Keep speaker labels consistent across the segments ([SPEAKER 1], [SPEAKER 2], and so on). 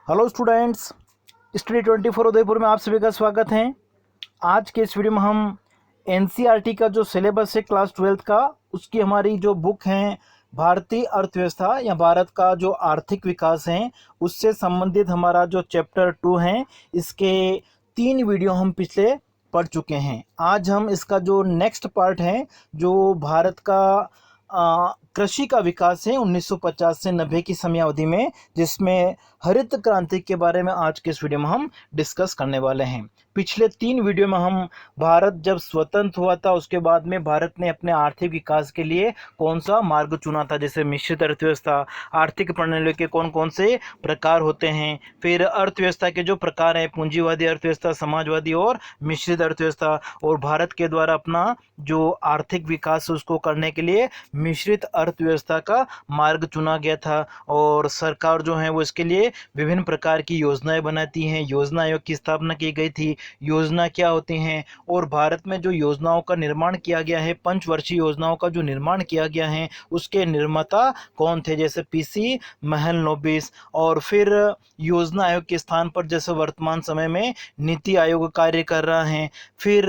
[SPEAKER 1] Hello students, study 24 Udaipur में आप सभी का स्वागत है। आज के इस वीडियो में हम एनसीईआरटी का जो सिलेबस है क्लास 12th का, उसकी हमारी जो बुक है भारतीय अर्थव्यवस्था या भारत का जो आर्थिक विकास है उससे संबंधित हमारा जो चैप्टर 2 है, इसके 3 वीडियो हम पिछले पढ़ चुके हैं। आज हम इसका जो नेक्स्ट पार्ट है, जो भारत का कृषि का विकास है 1950 से 90 की समयावधि में, जिसमें हरित क्रांति के बारे में आज के इस वीडियो में हम डिस्कस करने वाले हैं। पिछले 3 वीडियो में हम भारत जब स्वतंत्र हुआ था उसके बाद में भारत ने अपने आर्थिक विकास के लिए कौन सा मार्ग चुना था, जैसे मिश्रित अर्थव्यवस्था, आर्थिक प्रणाली के कौन कौन से प्रकार होते हैं, फिर अर्थव्यवस्था के जो प्रकार हैं पूंजीवादी अर्थव्यवस्था, समाजवादी और मिश्रित अर्थव्यवस्था, और भारत के द्वारा अपना जो आर्थिक विकास उसको करने के लिए मिश्रित अर्थव्यवस्था का मार्ग चुना गया था। और सरकार जो है वो इसके लिए विभिन्न प्रकार की योजनाएं बनाती हैं। योजना आयोग की स्थापना की गई थी। योजना क्या होती हैं, और भारत में जो योजनाओं का निर्माण किया गया है, पंचवर्षीय योजनाओं का जो निर्माण किया गया है, उसके निर्माता कौन थे, जैसे पीसी महलनोबिस। और फिर योजना आयोग के स्थान पर जैसे वर्तमान समय में नीति आयोग कार्य कर रहा है। फिर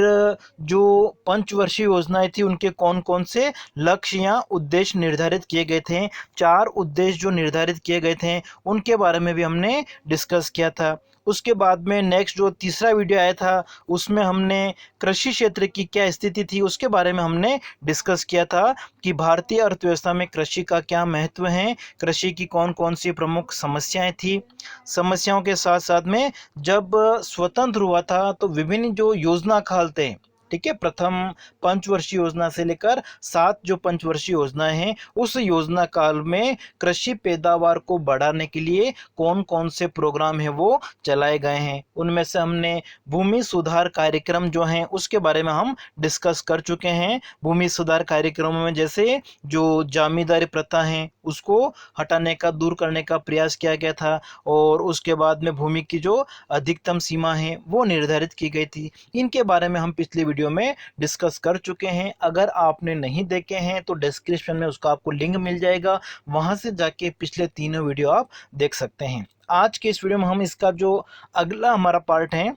[SPEAKER 1] जो पंचवर्षीय योजनाएं थी उनके कौन कौन से लक्ष्य या उद्देश्य निर्धारित किए गए थे, 4 उद्देश्य जो निर्धारित किए गए थे उनके बारे में भी हमने डिस्कस किया था। उसके बाद में नेक्स्ट जो तीसरा वीडियो आया था उसमें हमने कृषि क्षेत्र की क्या स्थिति थी उसके बारे में हमने डिस्कस किया था कि भारतीय अर्थव्यवस्था में कृषि का क्या महत्व है, कृषि की कौन कौन सी प्रमुख समस्याएं थी। समस्याओं के साथ साथ में जब स्वतंत्र हुआ था तो विभिन्न जो योजना काल थे, ठीक है, प्रथम पंचवर्षीय योजना से लेकर 7 जो पंचवर्षीय योजनाएं हैं, उस योजना काल में कृषि पैदावार को बढ़ाने के लिए कौन कौन से प्रोग्राम है वो चलाए गए हैं। उनमें से हमने भूमि सुधार कार्यक्रम जो हैं उसके बारे में हम डिस्कस कर चुके हैं। भूमि सुधार कार्यक्रमों में जैसे जो जमींदारी प्रथा है उसको हटाने का, दूर करने का प्रयास किया गया था, और उसके बाद में भूमि की जो अधिकतम सीमा है वो निर्धारित की गई थी। इनके बारे में हम पिछले वीडियो में डिस्कस कर चुके हैं। अगर आपने नहीं देखे हैं तो डिस्क्रिप्शन में उसका आपको लिंक मिल जाएगा, वहां से जाके पिछले तीनों वीडियो आप देख सकते हैं। आज के इस वीडियो में हम इसका जो अगला हमारा पार्ट है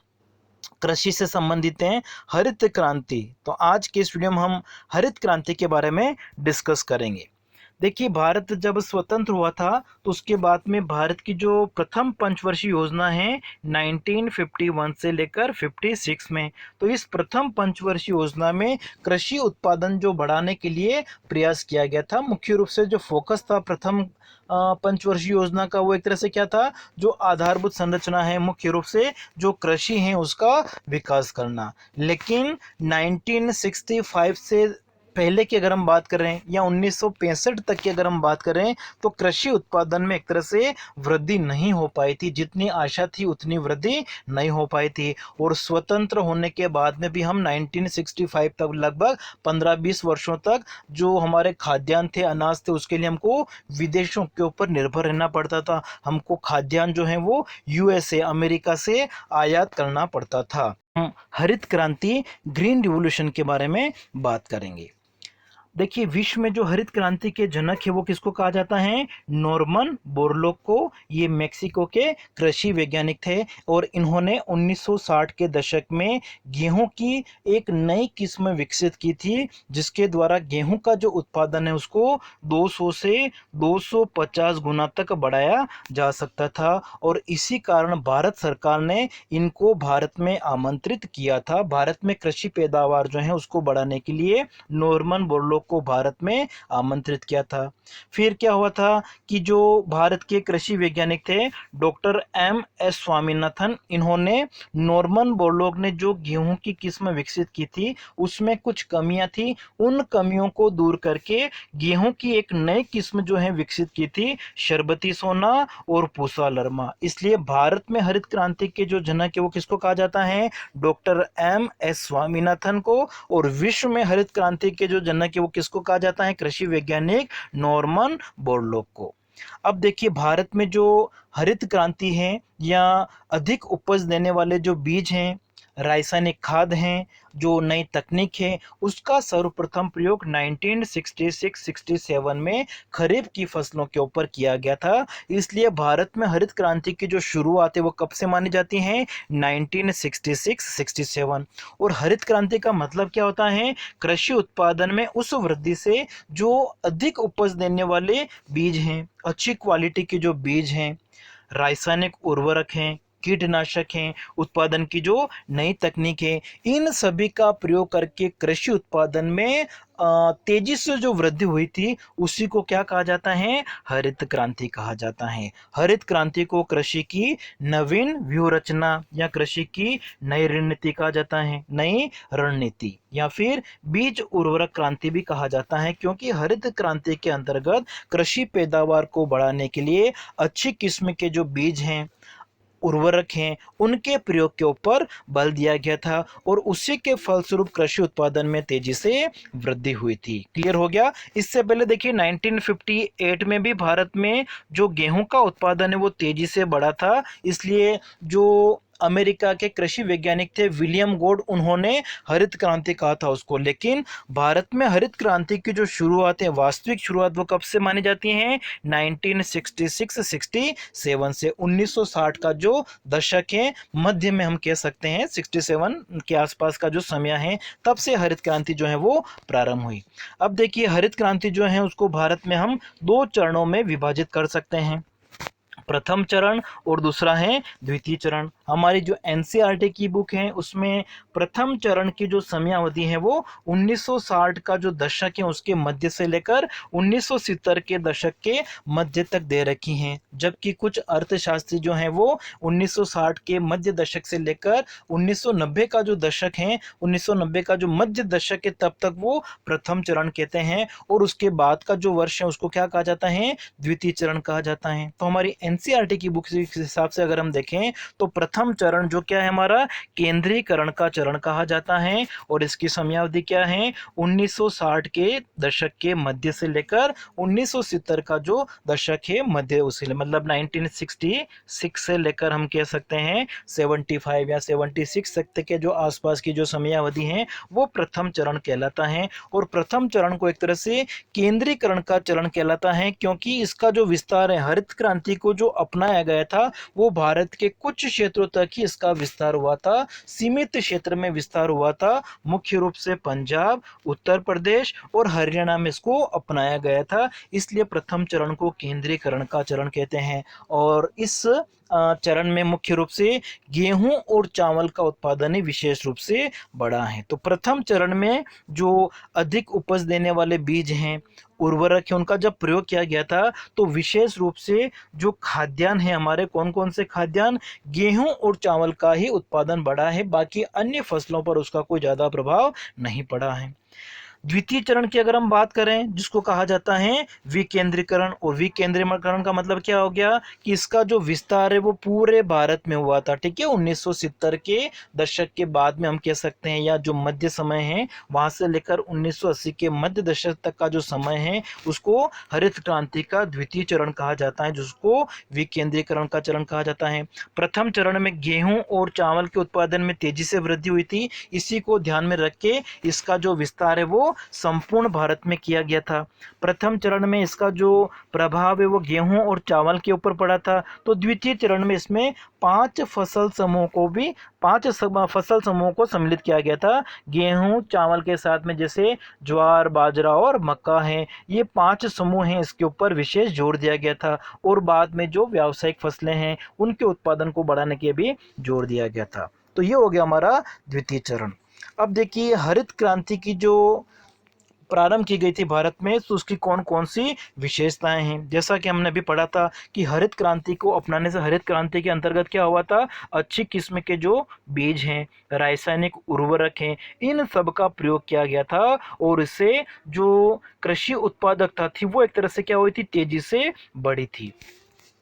[SPEAKER 1] कृषि से संबंधित है, हरित क्रांति। तो आज के इस वीडियो में हम हरित क्रांति के बारे में डिस्कस करेंगे। देखिए, भारत जब स्वतंत्र हुआ था तो उसके बाद में भारत की जो प्रथम पंचवर्षीय योजना है 1951 से लेकर 56 में, तो इस प्रथम पंचवर्षीय योजना में कृषि उत्पादन जो बढ़ाने के लिए प्रयास किया गया था। मुख्य रूप से जो फोकस था प्रथम पंचवर्षीय योजना का वो एक तरह से क्या था, जो आधारभूत संरचना है, मुख्य रूप से जो कृषि है उसका विकास करना। लेकिन 1965 से पहले की अगर हम बात करें या 1965 तक की अगर हम बात करें तो कृषि उत्पादन में एक तरह से वृद्धि नहीं हो पाई थी। जितनी आशा थी उतनी वृद्धि नहीं हो पाई थी। और स्वतंत्र होने के बाद में भी हम 1965 तक लगभग 15-20 वर्षों तक जो हमारे खाद्यान्न थे, अनाज थे, उसके लिए हमको विदेशों के ऊपर निर्भर रहना पड़ता था। हमको खाद्यान्न जो है वो यूएसए, अमेरिका से आयात करना पड़ता था। हम हरित क्रांति, ग्रीन रिवॉल्यूशन के बारे में बात करेंगे। देखिए, विश्व में जो हरित क्रांति के जनक है वो किसको कहा जाता है, नॉर्मन बोरलॉग को। ये मेक्सिको के कृषि वैज्ञानिक थे और इन्होंने 1960 के दशक में गेहूं की एक नई किस्म विकसित की थी, जिसके द्वारा गेहूं का जो उत्पादन है उसको 200 से 250 गुना तक बढ़ाया जा सकता था। और इसी कारण भारत सरकार ने इनको भारत में आमंत्रित किया था। भारत में कृषि पैदावार जो है उसको बढ़ाने के लिए नॉर्मन बोरलॉग को भारत में आमंत्रित किया था। फिर क्या हुआ था कि जो भारत के कृषि वैज्ञानिक थे डॉक्टर एम.एस. स्वामीनाथन, इन्होंने नॉर्मन बोरलॉग ने जो गेहूं की किस्म विकसित की थी उसमें कुछ कमियां थी, उन कमियों को दूर करके गेहूं की एक नई किस्म जो है विकसित की थी, शरबती सोना और पूसा लरमा। इसलिए भारत में हरित क्रांति के जो जनक है वो किसको कहा जाता है, डॉक्टर एम.एस. स्वामीनाथन को। और विश्व में हरित क्रांति के जो जनक है वो किसको कहा जाता है, कृषि वैज्ञानिक नॉर्मन बोरलॉग को। अब देखिए, भारत में जो हरित क्रांति है या अधिक उपज देने वाले जो बीज हैं, रासायनिक खाद हैं, जो नई तकनीक है, उसका सर्वप्रथम प्रयोग 1966-67 में खरीफ की फसलों के ऊपर किया गया था। इसलिए भारत में हरित क्रांति की जो शुरुआत है वो कब से मानी जाती है? 1966-67। और हरित क्रांति का मतलब क्या होता है? कृषि उत्पादन में उस वृद्धि से जो अधिक उपज देने वाले बीज हैं, अच्छी क्वालिटी के जो बीज हैं, रासायनिक उर्वरक हैं, कीटनाशक हैं, उत्पादन की जो नई तकनीक है, इन सभी का प्रयोग करके कृषि उत्पादन में तेजी से जो वृद्धि हुई थी, उसी को क्या कहा जाता है? हरित क्रांति कहा जाता है। हरित क्रांति को कृषि की नवीन व्यूह रचना या कृषि की नई रणनीति कहा जाता है, नई रणनीति, या फिर बीज उर्वरक क्रांति भी कहा जाता है, क्योंकि हरित क्रांति के अंतर्गत कृषि पैदावार को बढ़ाने के लिए अच्छी किस्म के जो बीज हैं, उर्वरक हैं, उनके प्रयोग के ऊपर बल दिया गया था और उसी के फलस्वरूप कृषि उत्पादन में तेजी से वृद्धि हुई थी। क्लियर हो गया? इससे पहले देखिए 1958 में भी भारत में जो गेहूं का उत्पादन है वो तेजी से बढ़ा था। इसलिए जो अमेरिका के कृषि वैज्ञानिक थे विलियम गोड, उन्होंने हरित क्रांति कहा था उसको। लेकिन भारत में हरित क्रांति की जो शुरुआत है, वास्तविक शुरुआत, वो कब से मानी जाती है? 1966-67 से। 1960 का जो दशक है, मध्य में हम कह सकते हैं 67 के आसपास का जो समय है, तब से हरित क्रांति जो है वो प्रारंभ हुई। अब देखिए हरित क्रांति जो है उसको भारत में हम 2 चरणों में विभाजित कर सकते हैं, प्रथम चरण और दूसरा है द्वितीय चरण। हमारी जो एनसीईआरटी की बुक है उसमें प्रथम चरण की जो समयावधि है वो 1960 का जो दशक है उसके मध्य से लेकर 1970 के दशक के मध्य तक दे रखी हैं, जबकि कुछ अर्थशास्त्री जो हैं वो 1960 के मध्य दशक से लेकर 1990 का जो दशक है, 1990 का जो मध्य दशक है, तब तक वो प्रथम चरण कहते हैं, और उसके बाद का जो वर्ष है उसको क्या कहा जाता है? द्वितीय चरण कहा जाता है। तो हमारी एनसीईआरटी की बुक के हिसाब से अगर हम देखें तो प्रथम चरण जो क्या है हमारा, केंद्रीकरण का चरण कहा जाता है, और इसकी समयावधि क्या है? 1960 के दशक के मध्य से लेकर 1970 का जो दशक है मध्य, उसे मतलब 1966 से लेकर हम कह सकते हैं 75 या 76 तक के जो आसपास की जो समयावधि है वो प्रथम चरण कहलाता है। और प्रथम चरण को एक तरह से केंद्रीकरण का चरण कहलाता है, क्योंकि इसका जो विस्तार है, हरित क्रांति को जो अपनाया गया था वो भारत के कुछ क्षेत्रों तक ही इसका विस्तार हुआ था, सीमित क्षेत्र में विस्तार हुआ था। मुख्य रूप से पंजाब, उत्तर प्रदेश और हरियाणा में इसको अपनाया गया था, इसलिए प्रथम चरण को केंद्रीकरण का चरण कहते हैं। और इस चरण में मुख्य रूप से गेहूं और चावल का उत्पादन ही विशेष रूप से बढ़ा है। तो प्रथम चरण में जो अधिक उपज देने वाले बीज हैं, उर्वरक है, उनका जब प्रयोग किया गया था तो विशेष रूप से जो खाद्यान्न है हमारे, कौन कौन से खाद्यान्न? गेहूं और चावल का ही उत्पादन बढ़ा है, बाकी अन्य फसलों पर उसका कोई ज़्यादा प्रभाव नहीं पड़ा है। द्वितीय चरण की अगर हम बात करें, जिसको कहा जाता है विकेंद्रीकरण, और विकेंद्रीकरण का मतलब क्या हो गया कि इसका जो विस्तार है वो पूरे भारत में हुआ था। ठीक है, 1970 के दशक के बाद में हम कह सकते हैं, या जो मध्य समय है वहां से लेकर 1980 के मध्य दशक तक का जो समय है उसको हरित क्रांति का द्वितीय चरण कहा जाता है, जिसको विकेंद्रीकरण का चरण कहा जाता है। प्रथम चरण में गेहूं और चावल के उत्पादन में तेजी से वृद्धि हुई थी, इसी को ध्यान में रख के इसका जो विस्तार है वो संपूर्ण भारत में किया गया था। प्रथम चरण में इसका जो प्रभाव है वो गेहूं और चावल के ऊपर पड़ा था। तो द्वितीय चरण में इसमें 5 फसल समूह को सम्मिलित किया गया था। गेहूं चावल के साथ में जैसे ज्वार, बाजरा और मक्का है, ये 5 समूह हैं, इसके ऊपर विशेष जोर दिया गया था। और बाद में जो व्यावसायिक फसलें हैं उनके उत्पादन को बढ़ाने के भी जोर दिया गया था। तो ये हो गया हमारा द्वितीय चरण। अब देखिए हरित क्रांति की जो प्रारंभ की गई थी भारत में, तो उसकी कौन कौन सी विशेषताएं हैं। जैसा कि हमने अभी पढ़ा था कि हरित क्रांति को अपनाने से हरित क्रांति के अंतर्गत क्या हुआ था? अच्छी किस्म के जो बीज हैं, रासायनिक उर्वरक हैं, इन सब का प्रयोग किया गया था, और इससे जो कृषि उत्पादकता थी वो एक तरह से क्या हुई थी? तेजी से बढ़ी थी।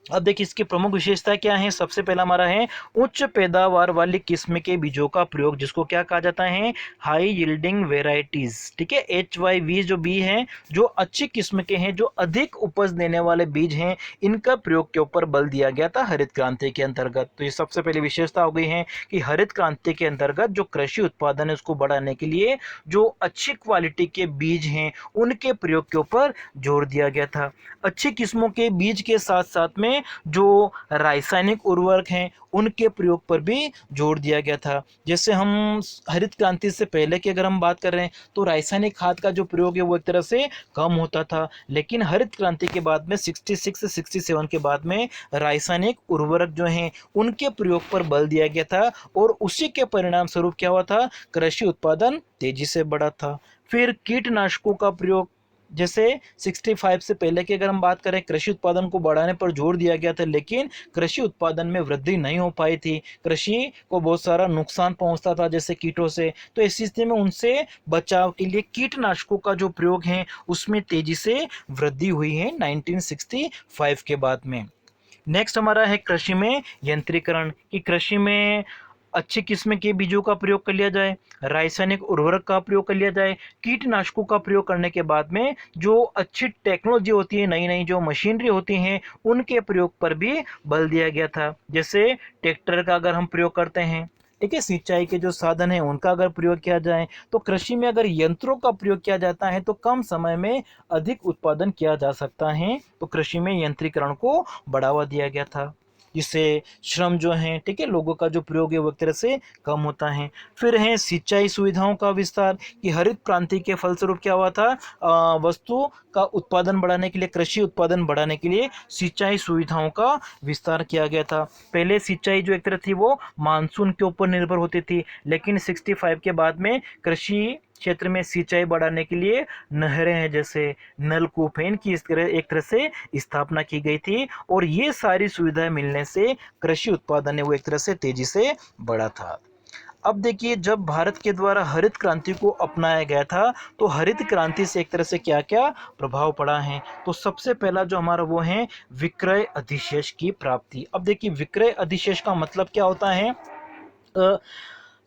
[SPEAKER 1] अब देखिए इसकी प्रमुख विशेषता क्या है। सबसे पहला हमारा है उच्च पैदावार वाली किस्म के बीजों का प्रयोग, जिसको क्या कहा जाता है, हाई यील्डिंग वेराइटीज। ठीक है, HYV जो बी हैं, जो अच्छी किस्म के हैं, जो अधिक उपज देने वाले बीज हैं, इनका प्रयोग के ऊपर बल दिया गया था हरित क्रांति के अंतर्गत। तो ये सबसे पहली विशेषता हो गई है कि हरित क्रांति के अंतर्गत जो कृषि उत्पादन है उसको बढ़ाने के लिए जो अच्छी क्वालिटी के बीज हैं उनके प्रयोग के ऊपर जोर दिया गया था। अच्छी किस्मों के बीज के साथ साथ में जो रासायनिक उर्वरक हैं उनके प्रयोग पर भी जोर दिया गया था। जैसे हम हरित क्रांति से पहले की अगर हम बात कर रहे हैं तो रासायनिक खाद का जो प्रयोग है वो एक तरह से कम होता था, लेकिन हरित क्रांति के बाद में 66 से 67 के बाद में रासायनिक उर्वरक जो हैं उनके प्रयोग पर बल दिया गया था, और उसी के परिणाम स्वरूप क्या हुआ था, कृषि उत्पादन तेजी से बढ़ा था। फिर कीटनाशकों का प्रयोग, जैसे 65 से पहले की अगर हम बात करें, कृषि उत्पादन को बढ़ाने पर जोर दिया गया था, लेकिन कृषि उत्पादन में वृद्धि नहीं हो पाई थी, कृषि को बहुत सारा नुकसान पहुंचता था जैसे कीटों से। तो इस स्थिति में उनसे बचाव के लिए कीटनाशकों का जो प्रयोग है उसमें तेजी से वृद्धि हुई है 1965 के बाद में। नेक्स्ट हमारा है कृषि में यंत्रीकरण, कि कृषि में अच्छी किस्म के बीजों का प्रयोग कर लिया जाए, रासायनिक उर्वरक का प्रयोग कर लिया जाए, कीटनाशकों का प्रयोग करने के बाद में जो अच्छी टेक्नोलॉजी होती है, नई नई जो मशीनरी होती हैं, उनके प्रयोग पर भी बल दिया गया था। जैसे ट्रैक्टर का अगर हम प्रयोग करते हैं, ठीक है, सिंचाई के जो साधन हैं उनका अगर प्रयोग किया जाए, तो कृषि में अगर यंत्रों का प्रयोग किया जाता है तो कम समय में अधिक उत्पादन किया जा सकता है। तो कृषि में यंत्रीकरण को बढ़ावा दिया गया था, जिससे श्रम जो है, ठीक है, लोगों का जो प्रयोग है वो एक तरह से कम होता है। फिर है सिंचाई सुविधाओं का विस्तार, कि हरित क्रांति के फलस्वरूप क्या हुआ था, वस्तु का उत्पादन बढ़ाने के लिए, कृषि उत्पादन बढ़ाने के लिए सिंचाई सुविधाओं का विस्तार किया गया था। पहले सिंचाई जो एक तरह थी वो मानसून के ऊपर निर्भर होती थी, लेकिन 65 के बाद में कृषि क्षेत्र में सिंचाई बढ़ाने के लिए नहरें हैं, जैसे नलकूप हैं, इनकी इस तरह एक तरह से स्थापना की गई थी, और ये सारी सुविधाएं मिलने से कृषि उत्पादन है वो एक तरह से तेजी से बढ़ा था। अब देखिए, जब भारत के द्वारा हरित क्रांति को अपनाया गया था तो हरित क्रांति से एक तरह से क्या क्या प्रभाव पड़ा है। तो सबसे पहला जो हमारा वो है विक्रय अधिशेष की प्राप्ति। अब देखिए, विक्रय अधिशेष का मतलब क्या होता है,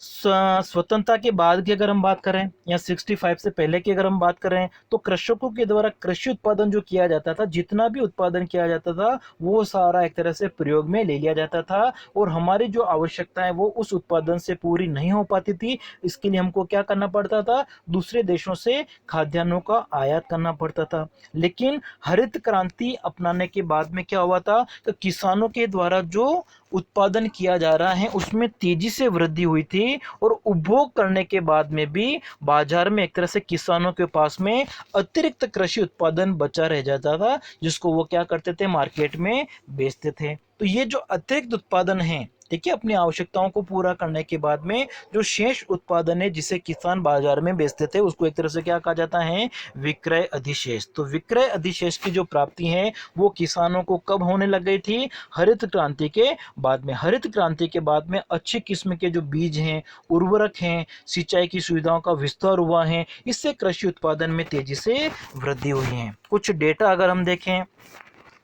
[SPEAKER 1] स्वतंत्रता के बाद की अगर हम बात करें या 65 से पहले की अगर हम बात करें, तो कृषकों के द्वारा कृषि उत्पादन जो किया जाता था, जितना भी उत्पादन किया जाता था वो सारा एक तरह से प्रयोग में ले लिया जाता था, और हमारी जो आवश्यकताएं वो उस उत्पादन से पूरी नहीं हो पाती थी। इसके लिए हमको क्या करना पड़ता था, दूसरे देशों से खाद्यान्नों का आयात करना पड़ता था। लेकिन हरित क्रांति अपनाने के बाद में क्या हुआ था, कि किसानों के द्वारा जो उत्पादन किया जा रहा है उसमें तेजी से वृद्धि हुई थी, और उपभोग करने के बाद में भी बाजार में एक तरह से किसानों के पास में अतिरिक्त कृषि उत्पादन बचा रह जाता था, जिसको वो क्या करते थे, मार्केट में बेचते थे। तो ये जो अतिरिक्त उत्पादन है, ठीक है, अपनी आवश्यकताओं को पूरा करने के बाद में जो शेष उत्पादन है जिसे किसान बाजार में बेचते थे, उसको एक तरह से क्या कहा जाता है, विक्रय अधिशेष। तो विक्रय अधिशेष की जो प्राप्ति है वो किसानों को कब होने लग गई थी, हरित क्रांति के बाद में। हरित क्रांति के बाद में अच्छी किस्म के जो बीज हैं, उर्वरक हैं, सिंचाई की सुविधाओं का विस्तार हुआ है, इससे कृषि उत्पादन में तेजी से वृद्धि हुई है। कुछ डेटा अगर हम देखें,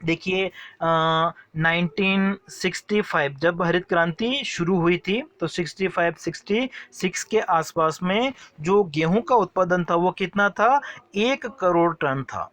[SPEAKER 1] देखिए 1965 जब हरित क्रांति शुरू हुई थी तो 65-66 के आसपास में जो गेहूं का उत्पादन था वो कितना था, 1 करोड़ टन था।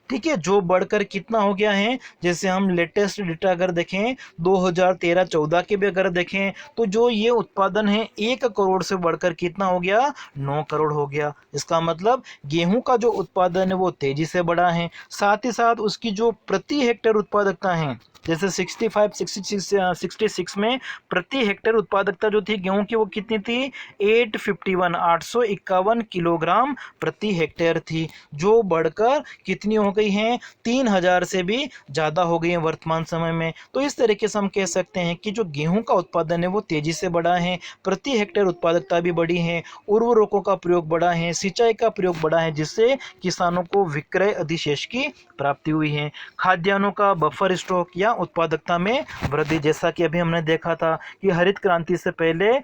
[SPEAKER 1] ठीक है, जो बढ़कर कितना हो गया है, जैसे हम लेटेस्ट डेटा अगर देखें 2013-14 के भी अगर देखें, तो जो ये उत्पादन है 1 करोड़ से बढ़कर कितना हो गया, 9 करोड़ हो गया। इसका मतलब गेहूं का जो उत्पादन है वो तेजी से बढ़ा है, साथ ही साथ उसकी जो प्रति हेक्टेयर उत्पादकता है, जैसे 66 में प्रति हेक्टेयर उत्पादकता जो थी गेहूं की वो कितनी थी, 851 किलोग्राम प्रति हेक्टेयर थी, जो बढ़कर कितनी हो गई हैं, 3000 से भी ज़्यादा हो गई हैं वर्तमान समय में। तो इस तरीके से हम कह सकते हैं कि जो गेहूं का उत्पादन है वो तेजी से बढ़ा है, प्रति हेक्टेयर उत्पादकता भी बढ़ी है, उर्वरकों का प्रयोग बढ़ा है, सिंचाई का प्रयोग बढ़ा है, जिससे किसानों को विक्रय अधिशेष की प्राप्ति हुई है। खाद्यान्नों का बफर स्टॉक या उत्पादकता में वृद्धि, जैसा कि अभी हमने देखा था कि हरित क्रांति से पहले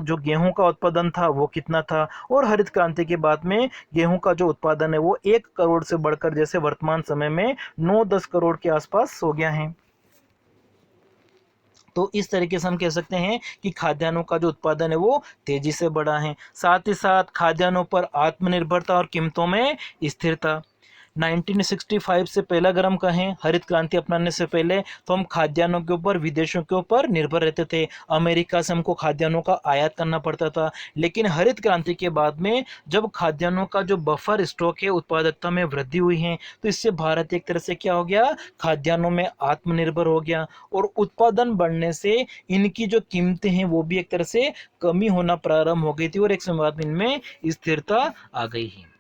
[SPEAKER 1] जो गेहूं का उत्पादन था वो कितना था, और हरित क्रांति के बाद में गेहूं का जो उत्पादन है वो 1 करोड़ से बढ़कर जैसे वर्तमान समय में 9-10 करोड़ के आसपास हो गया है। तो इस तरीके से हम कह सकते हैं कि खाद्यान्नों का जो उत्पादन है वो तेजी से बढ़ा है। साथ ही साथ खाद्यान्नों पर आत्मनिर्भरता और कीमतों में स्थिरता। 1965 से पहला अगर हम कहें हरित क्रांति अपनाने से पहले, तो हम खाद्यान्नों के ऊपर विदेशों के ऊपर निर्भर रहते थे। अमेरिका से हमको खाद्यान्नों का आयात करना पड़ता था। लेकिन हरित क्रांति के बाद में जब खाद्यान्नों का जो बफर स्टॉक है, उत्पादकता में वृद्धि हुई है, तो इससे भारत एक तरह से क्या हो गया, खाद्यान्नों में आत्मनिर्भर हो गया। और उत्पादन बढ़ने से इनकी जो कीमतें हैं वो भी एक तरह से कमी होना प्रारंभ हो गई थी और एक समय बाद में इनमें स्थिरता आ गई है।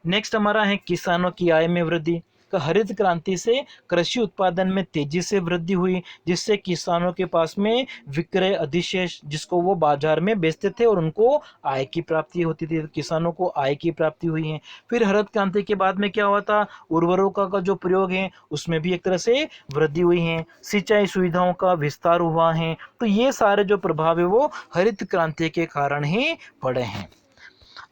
[SPEAKER 1] नेक्स्ट हमारा है किसानों की आय में वृद्धि। तो हरित क्रांति से कृषि उत्पादन में तेजी से वृद्धि हुई, जिससे किसानों के पास में विक्रय अधिशेष, जिसको वो बाजार में बेचते थे और उनको आय की प्राप्ति होती थी। किसानों को आय की प्राप्ति हुई है। फिर हरित क्रांति के बाद में क्या हुआ था, उर्वरकों का जो प्रयोग है उसमें भी एक तरह से वृद्धि हुई है। सिंचाई सुविधाओं का विस्तार हुआ है। तो ये सारे जो प्रभाव है वो हरित क्रांति के कारण ही पड़े हैं।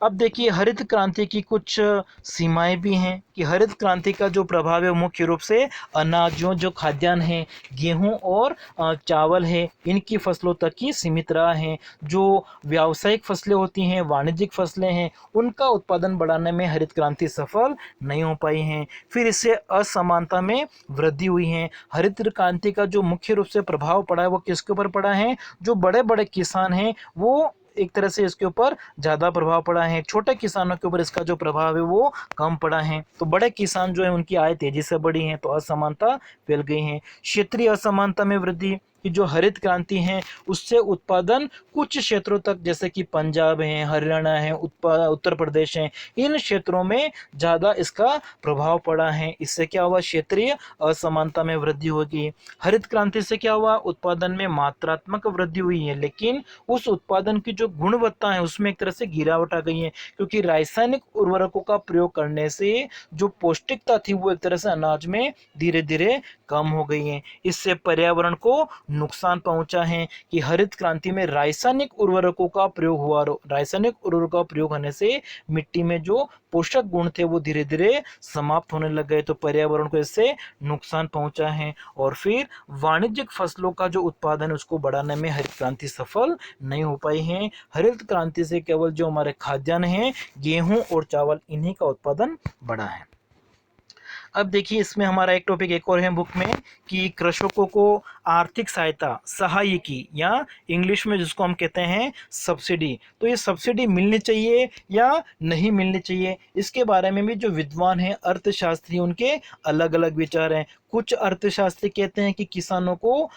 [SPEAKER 1] अब देखिए हरित क्रांति की कुछ सीमाएं भी हैं कि हरित क्रांति का जो प्रभाव है मुख्य रूप से अनाजों, जो खाद्यान्न है, गेहूं और चावल है, इनकी फसलों तक ही सीमित रहा है। जो व्यावसायिक फसलें होती हैं, वाणिज्यिक फसलें हैं, उनका उत्पादन बढ़ाने में हरित क्रांति सफल नहीं हो पाई हैं। फिर इससे असमानता में वृद्धि हुई है। हरित क्रांति का जो मुख्य रूप से प्रभाव पड़ा है वो किसके ऊपर पड़ा है, जो बड़े बड़े किसान हैं वो एक तरह से इसके ऊपर ज़्यादा प्रभाव पड़ा है। छोटे किसानों के ऊपर इसका जो प्रभाव है वो कम पड़ा है। तो बड़े किसान जो है उनकी आय तेजी से बढ़ी है, तो असमानता फैल गई है। क्षेत्रीय असमानता में वृद्धि, कि जो हरित क्रांति है उससे उत्पादन कुछ क्षेत्रों तक, जैसे कि पंजाब है, हरियाणा है, उत्तर प्रदेश है, इन क्षेत्रों में ज़्यादा इसका प्रभाव पड़ा है। इससे क्या हुआ, क्षेत्रीय असमानता में वृद्धि होगी। हरित क्रांति से क्या हुआ, उत्पादन में मात्रात्मक वृद्धि हुई है, लेकिन उस उत्पादन की जो गुणवत्ता है उसमें एक तरह से गिरावट आ गई है, क्योंकि रासायनिक उर्वरकों का प्रयोग करने से जो पौष्टिकता थी वो एक तरह से अनाज में धीरे धीरे कम हो गई है। इससे पर्यावरण को नुकसान पहुंचा है कि हरित क्रांति में रासायनिक उर्वरकों का प्रयोग हुआ। रासायनिक उर्वरकों का प्रयोग होने से मिट्टी में जो पोषक गुण थे वो धीरे धीरे समाप्त होने लग गए, तो पर्यावरण को इससे नुकसान पहुंचा है। और फिर वाणिज्यिक फसलों का जो उत्पादन है उसको बढ़ाने में हरित क्रांति सफल नहीं हो पाई है। हरित क्रांति से केवल जो हमारे खाद्यान्न है, गेहूं और चावल, इन्हीं का उत्पादन बढ़ा है। अब देखिए इसमें हमारा एक टॉपिक एक और है बुक में, कि कृषकों को आर्थिक सहायता, सहायकी, या इंग्लिश में जिसको हम कहते हैं सब्सिडी, तो ये सब्सिडी मिलनी चाहिए या नहीं मिलनी चाहिए, इसके बारे में भी जो विद्वान हैं, अर्थशास्त्री, उनके अलग अलग विचार हैं। कुछ अर्थशास्त्री कहते हैं कि किसानों को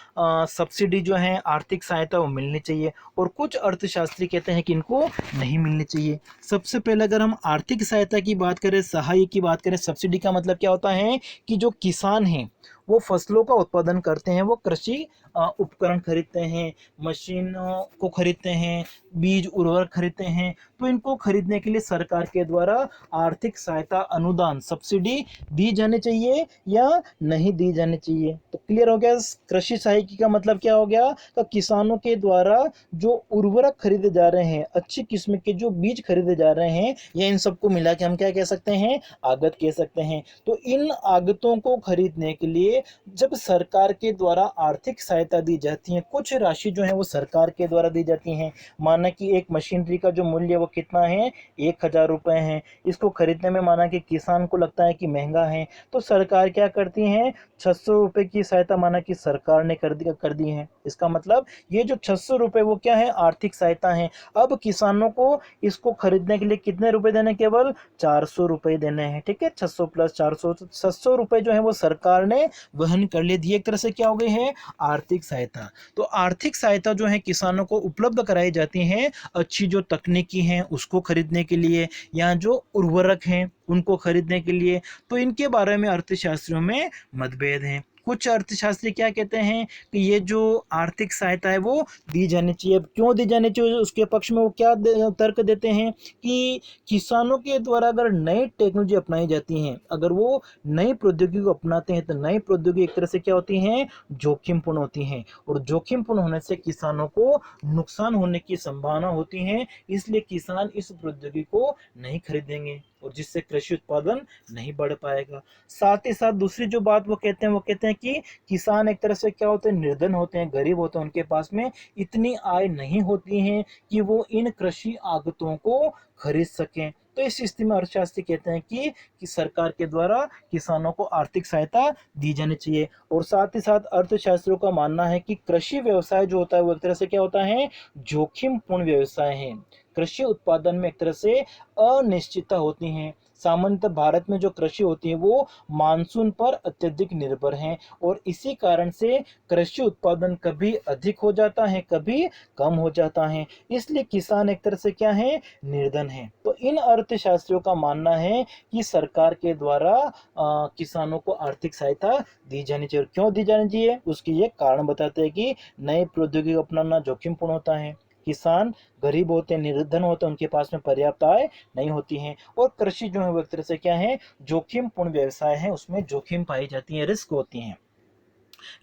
[SPEAKER 1] सब्सिडी जो है, आर्थिक सहायता, वो मिलनी चाहिए, और कुछ अर्थशास्त्री कहते हैं कि इनको नहीं मिलनी चाहिए। सबसे पहले अगर हम आर्थिक सहायता की बात करें, सहाय की बात करें, सब्सिडी का मतलब क्या होता है कि जो किसान हैं वो फसलों का उत्पादन करते हैं, वो कृषि उपकरण खरीदते हैं, मशीनों को खरीदते हैं, बीज उर्वरक खरीदते हैं, तो इनको खरीदने के लिए सरकार के द्वारा आर्थिक सहायता, अनुदान, सब्सिडी दी जानी चाहिए या नहीं दी जानी चाहिए। तो क्लियर हो गया। कृषि सहायकी का मतलब क्या हो गया, तो किसानों के द्वारा जो उर्वरक खरीदे जा रहे हैं, अच्छी किस्म के जो बीज खरीदे जा रहे हैं, या इन सबको मिला के हम क्या कह सकते हैं, आगत कह सकते हैं। तो इन आगतों को खरीदने के लिए जब सरकार के द्वारा आर्थिक सहायता दी जाती है, कुछ राशि जो है वो सरकार के द्वारा दी जाती है। माना कि एक मशीनरी का जो मूल्य वो कितना है, 1000 रुपये है। इसको खरीदने में माना कि किसान को लगता है कि महंगा है, तो सरकार क्या करती है, 600 रुपये की सहायता माना कि सरकार ने कर दी है। इसका मतलब ये जो 600 रुपये वो क्या है, आर्थिक सहायता है। अब किसानों को इसको खरीदने के लिए कितने रुपए देने, केवल 400 रुपये देने हैं। ठीक है, 600 प्लस 400, 700 रुपये जो है वो सरकार ने वहन कर लिए। दिए एक तरह से क्या हो गई है, आर्थिक सहायता। तो आर्थिक सहायता जो है किसानों को उपलब्ध कराई जाती है, अच्छी जो तकनीकी हैं उसको खरीदने के लिए, या जो उर्वरक हैं उनको खरीदने के लिए। तो इनके बारे में अर्थशास्त्रियों में मतभेद हैं। कुछ अर्थशास्त्री क्या कहते हैं कि ये जो आर्थिक सहायता है वो दी जानी चाहिए। क्यों दी जानी चाहिए, उसके पक्ष में वो क्या तर्क देते हैं कि किसानों के द्वारा अगर नई टेक्नोलॉजी अपनाई जाती हैं, अगर वो नई प्रौद्योगिकी को अपनाते हैं, तो नई प्रौद्योगिकी एक तरह से क्या होती हैं, जोखिमपूर्ण होती हैं, और जोखिमपूर्ण होने से किसानों को नुकसान होने की संभावना होती है। इसलिए किसान इस प्रौद्योगिकी को नहीं खरीदेंगे। और जिससे कृषि उत्पादन नहीं बढ़ पाएगा। साथ ही साथ दूसरी जो बात वो कहते हैं कि किसान एक तरह से क्या होते हैं, निर्धन होते हैं, गरीब होते हैं, उनके पास में इतनी आय नहीं होती है कि वो इन कृषि आगतों को खरीद सकें। तो इस स्थिति में अर्थशास्त्री कहते हैं कि सरकार के द्वारा किसानों को आर्थिक सहायता दी जानी चाहिए। और साथ ही साथ अर्थशास्त्रियों का मानना है कि कृषि व्यवसाय जो होता है वो एक तरह से क्या होता है, जोखिम पूर्ण व्यवसाय है। कृषि उत्पादन में एक तरह से अनिश्चितता होती है। सामान्यतः भारत में जो कृषि होती है वो मानसून पर अत्यधिक निर्भर है, और इसी कारण से कृषि उत्पादन कभी अधिक हो जाता है, कभी कम हो जाता है। इसलिए किसान एक तरह से क्या है, निर्धन है। तो इन अर्थशास्त्रियों का मानना है कि सरकार के द्वारा किसानों को आर्थिक सहायता दी जानी चाहिए। और क्यों दी जानी चाहिए, उसकी ये कारण बताते हैं कि नए प्रौद्योगिकी अपनाना जोखिमपूर्ण होता है, किसान गरीब होते हैं, निर्धन होते हैं, उनके पास में पर्याप्त आय नहीं होती है, और कृषि जो है वो एक तरह से क्या है, जोखिमपूर्ण व्यवसाय है, उसमें जोखिम पाई जाती है, रिस्क होती हैं।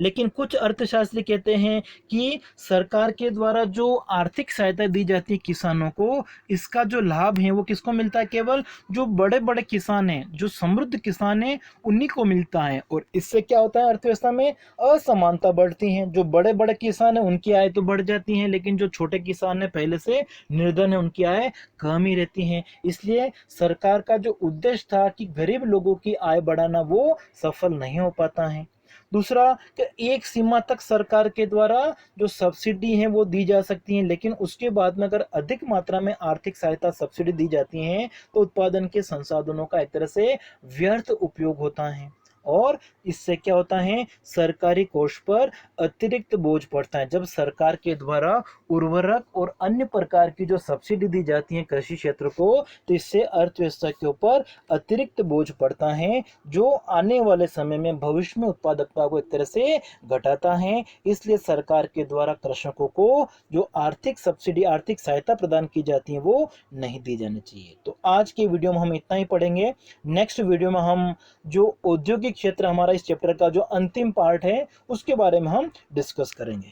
[SPEAKER 1] लेकिन कुछ अर्थशास्त्री कहते हैं कि सरकार के द्वारा जो आर्थिक सहायता दी जाती है किसानों को, इसका जो लाभ है वो किसको मिलता है, केवल जो बड़े बड़े किसान हैं, जो समृद्ध किसान हैं, उन्हीं को मिलता है। और इससे क्या होता है, अर्थव्यवस्था में असमानता बढ़ती है। जो बड़े बड़े किसान हैं उनकी आय तो बढ़ जाती है, लेकिन जो छोटे किसान हैं, पहले से निर्धन है, उनकी आय कम ही रहती है। इसलिए सरकार का जो उद्देश्य था कि गरीब लोगों की आय बढ़ाना, वो सफल नहीं हो पाता है। दूसरा, कि एक सीमा तक सरकार के द्वारा जो सब्सिडी है वो दी जा सकती है, लेकिन उसके बाद में अगर अधिक मात्रा में आर्थिक सहायता सब्सिडी दी जाती है तो उत्पादन के संसाधनों का एक तरह से व्यर्थ उपयोग होता है, और इससे क्या होता है, सरकारी कोष पर अतिरिक्त बोझ पड़ता है। जब सरकार के द्वारा उर्वरक और अन्य प्रकार की जो सब्सिडी दी जाती है कृषि क्षेत्र को, तो इससे अर्थव्यवस्था के ऊपर अतिरिक्त बोझ पड़ता है, जो आने वाले समय में भविष्य में उत्पादकता को एक तरह से घटाता है। इसलिए सरकार के द्वारा कृषकों को जो आर्थिक सब्सिडी, आर्थिक सहायता प्रदान की जाती है वो नहीं दी जानी चाहिए। तो आज के वीडियो में हम इतना ही पढ़ेंगे। नेक्स्ट वीडियो में हम जो औद्योगिक क्षेत्र, हमारा इस चैप्टर का जो अंतिम पार्ट है, उसके बारे में हम डिस्कस करेंगे।